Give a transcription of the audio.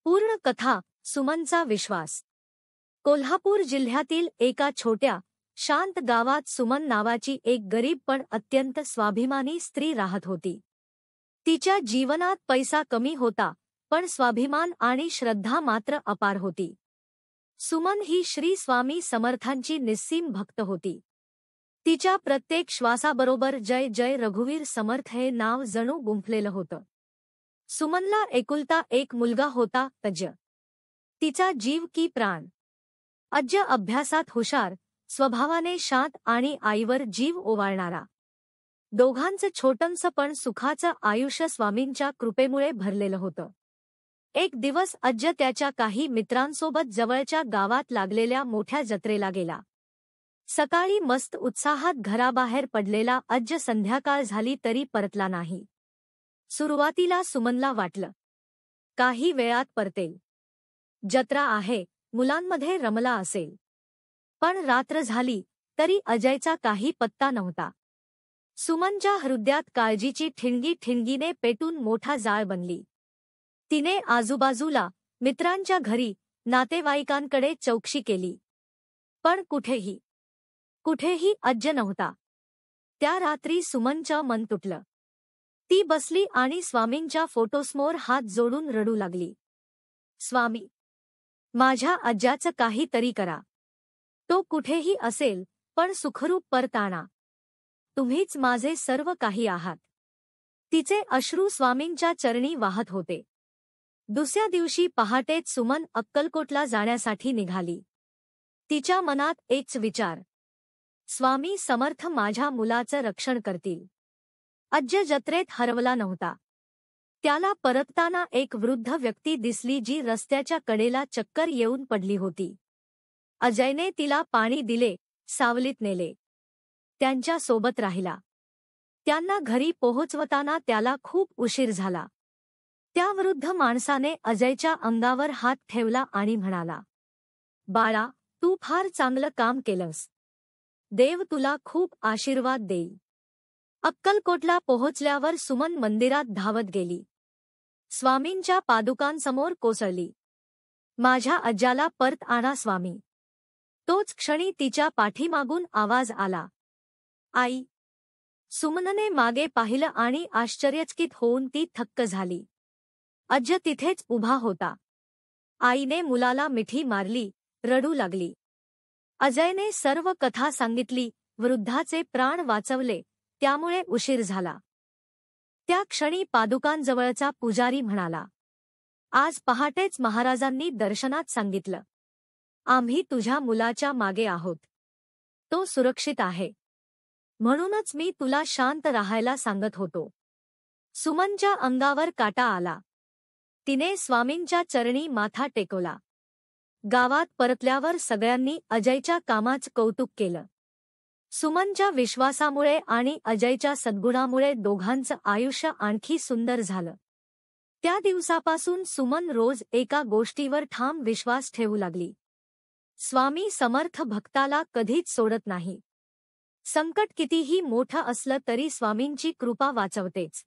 पूर्ण कथा. सुमनचा विश्वास. कोल्हापूर जिल्ह्यातील एका छोट्या शांत गावात सुमन नावाची एक गरीब पण अत्यंत स्वाभिमानी स्त्री राहत होती. तिच्या जीवनात पैसा कमी होता, पण स्वाभिमान आणि श्रद्धा मात्र अपार होती. सुमन ही श्री स्वामी समर्थांची निस्सीम भक्त होती. तिच्या प्रत्येक श्वासाबरोबर जय जय रघुवीर समर्थ हे नाव जणू गुंफलेलं होतं. सुमनला एकुलता एक मुलगा होता, अज्ज. तिचा जीव की प्राण. अज्ज अभ्यासात हुशार, स्वभावाने शांत आणि आईवर जीव ओवाळणारा. दोघांचं छोटंसं पण सुखाचं आयुष्य स्वामींच्या कृपेमुळे भरलेलं होतं. एक दिवस अज्ज त्याच्या काही मित्रांसोबत जवळच्या गावात लागलेल्या मोठ्या जत्रेला गेला. सकाळी मस्त उत्साहात घराबाहेर पडलेला अज्ज संध्याकाळ झाली तरी परतला नाही. सुरुवातीला सुमनला वाटलं, काही वेळात परतेल. जत्रा आहे, मुलांमध्ये रमला असेल. पण रात्र झाली तरी अजयचा काही पत्ता नव्हता. सुमनच्या हृदयात काळजीची ठिणगी ठिणगीने पेटून मोठा जाळ बनली. तिने आजूबाजूला, मित्रांच्या घरी, नातेवाईकांकडे चौकशी केली. पण कुठेही अज्ज नव्हता. त्या रात्री सुमनचं मन तुटलं. ती बसली आणि स्वामींच्या फोटोसमोर हात जोडून रडू लागली. स्वामी, माझ्या अज्जाचं काहीतरी करा. तो कुठेही असेल, पण सुखरूप परत आणा. तुम्हीच माझे सर्व काही आहात. तिचे अश्रू स्वामींच्या चरणी वाहत होते. दुसऱ्या दिवशी पहाटेच सुमन अक्कलकोटला जाण्यासाठी निघाली. तिच्या मनात एकच विचार, स्वामी समर्थ माझ्या मुलाचं रक्षण करतील. अज्ज जत्रेत हरवला नव्हता. त्याला परतताना एक वृद्ध व्यक्ती दिसली जी रस्त्याच्या कडेला चक्कर येऊन पडली होती. अजयने तिला पाणी दिले, सावलीत नेले. त्यांच्या सोबत राहिला. त्यांना घरी पोहोचवताना त्याला खूप उशीर झाला. त्या वृद्ध माणसाने अजयच्या अंगावर हात ठेवला आणि म्हणाला, बाळा, तू फार चांगलं काम केलंस. देव तुला खूप आशीर्वाद देईल. अक्कलकोटला पोहोचल्यावर सुमन मंदिरात धावत गेली. स्वामींच्या पादुकांसमोर कोसळली. माझ्या अज्जाला परत आणा स्वामी. तोच क्षणी तिच्या पाठीमागून आवाज आला, आई. सुमनने मागे पाहिलं आणि आश्चर्यचकित होऊन ती थक्क झाली. अज्ज तिथेच उभा होता. आईने मुलाला मिठी मारली, रडू लागली. अजयने सर्व कथा सांगितली. वृद्धाचे प्राण वाचवले, त्यामुळे उशीर झाला. त्या क्षणी पादुकांजवळचा पुजारी म्हणाला, आज पहाटेच महाराजांनी दर्शनात सांगितलं, आम्ही तुझ्या मुलाच्या मागे आहोत. तो सुरक्षित आहे. म्हणूनच मी तुला शांत राहायला सांगत होतो. सुमनच्या अंगावर काटा आला. तिने स्वामींच्या चरणी माथा टेकवला. गावात परतल्यावर सगळ्यांनी अजयच्या कामाचं कौतुक केलं. सुमनच्या विश्वासामुळे आणि अजयच्या सद्गुणामुळे दोघांचं आयुष्य आणखी सुंदर झालं. त्या दिवसापासून सुमन रोज एका गोष्टीवर ठाम विश्वास ठेवू लागली. स्वामी समर्थ भक्ताला कधीच सोडत नाही. संकट कितीही मोठं असलं तरी स्वामींची कृपा वाचवतेच.